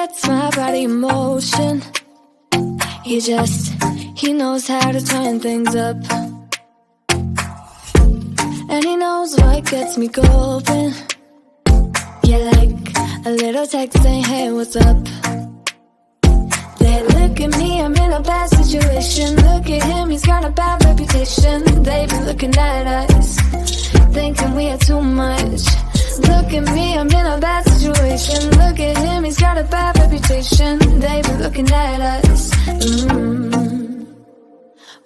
gets my body in motion. He knows how to turn things up. And he knows what gets me going. Yeah, like a little text saying, hey, what's up? They look at me, I'm in a bad situation. Look at him, he's got a bad reputation. They be looking at us, thinking we are too much. Look at me, I'm in a bad situation. Look at him, he's got a bad reputation. They be looking at us.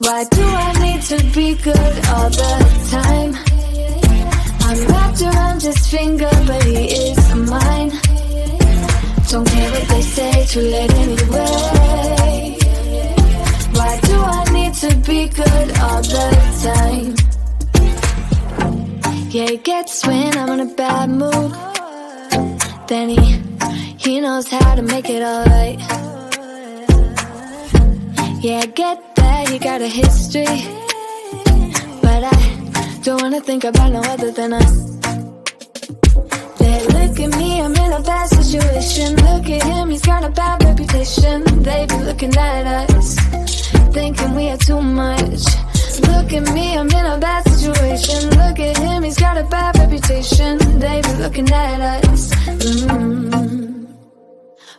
Why do I need to be good all the time? I'm wrapped around his finger, but he is mine. Don't care what they say, too late anyway. Why do I need to be good all the time? Yeah, he gets when I'm in a bad mood. Then he knows how to make it alright. Yeah, I get that you got a history, but I don't wanna think about no other than us. They look at me, I'm in a bad situation. Look at him, he's got a bad reputation. They be looking at us, thinking we are too much. Look at me, I'm in a bad situation. Look at him, he's got a bad reputation. They be looking at us.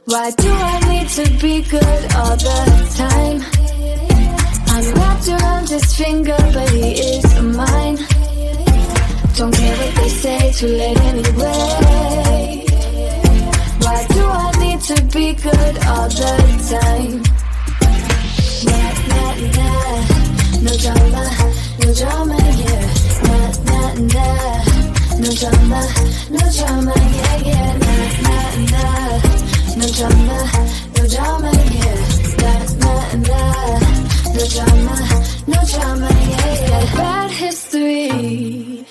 Why do I need to be good all the time? I'm wrapped around his finger, but he is mine. Don't care what they say, too late anyway. Why do I need to be good all the time? Nah, nah, nah. No drama, no drama, yeah. Nah, nah, nah. No drama, no drama, yeah, yeah. Nah, nah, nah. No drama, no drama, yeah. Nah, nah, nah. No drama, no drama, yeah, yeah. Bad history,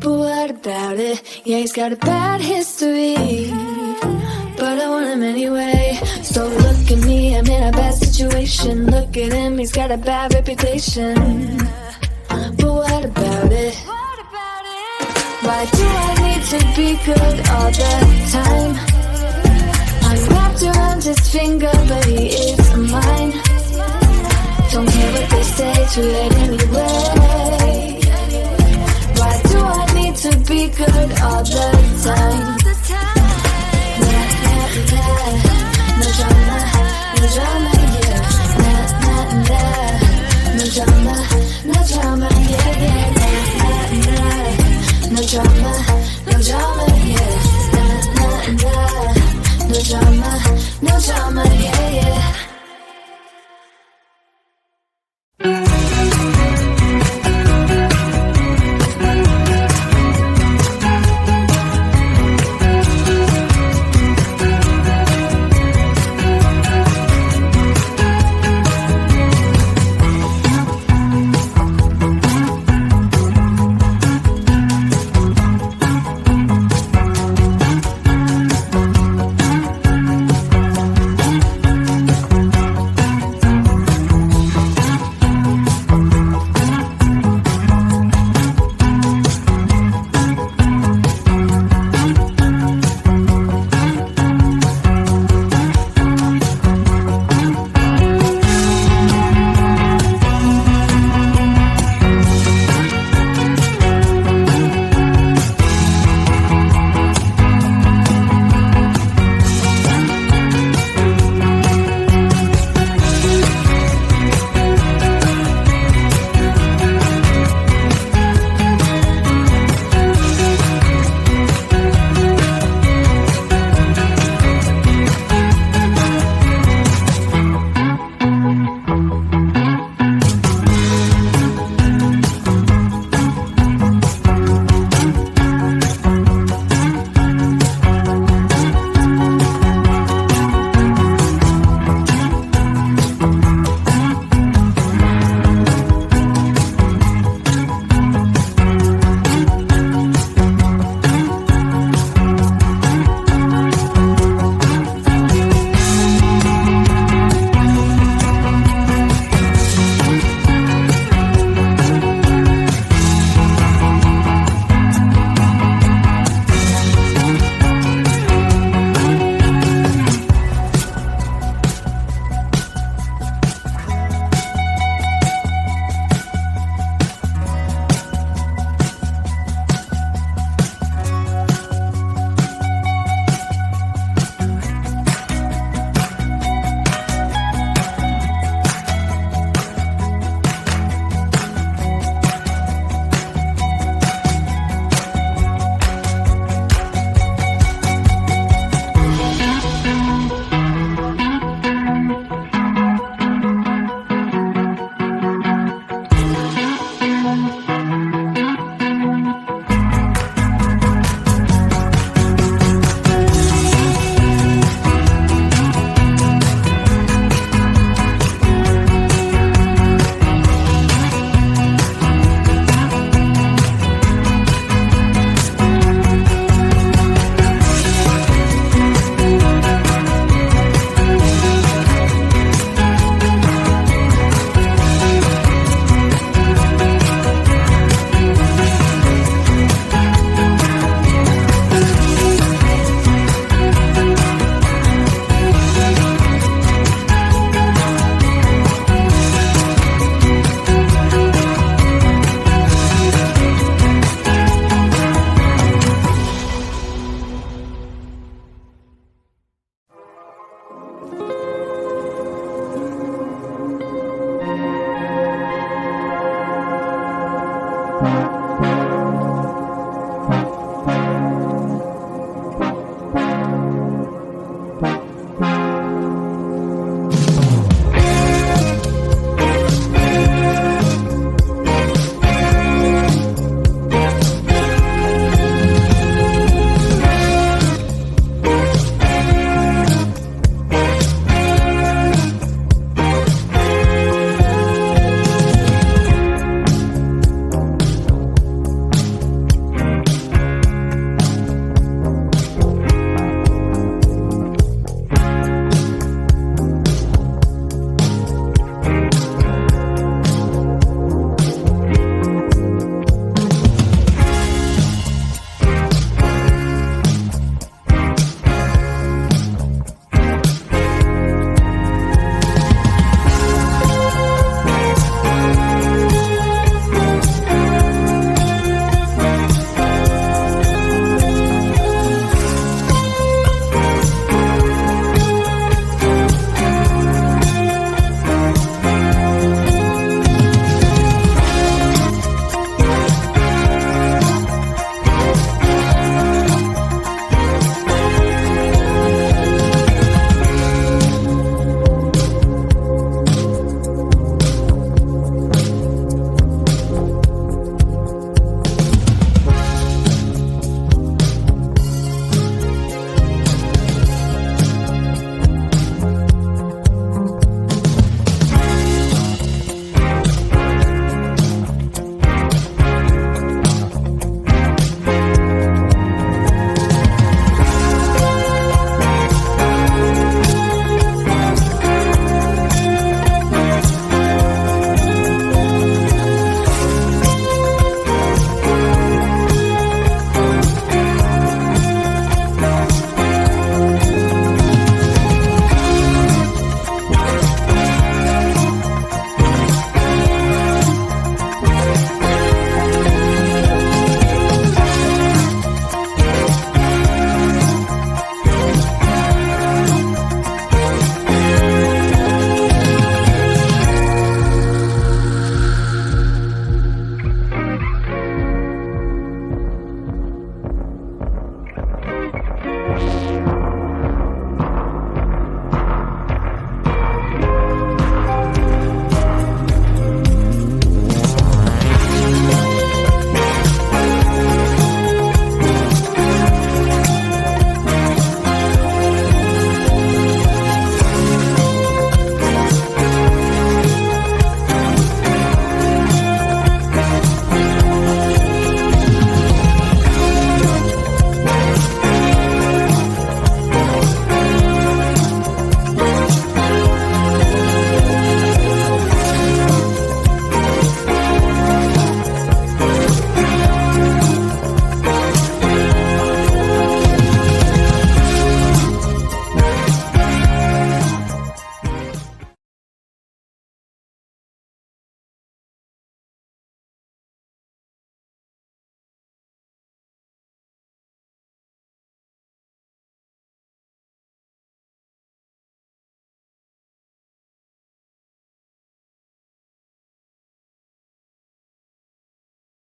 but what about it? Yeah, he's got a bad history, but I want him anyway. So look at me, I'm in a bad situation. Look at him, he's got a bad reputation, but what about it? Why do I need to be good all the time? I'm wrapped around his finger, but he is mine. Don't care what they say, too late anyway. Why do I need to be good all the time?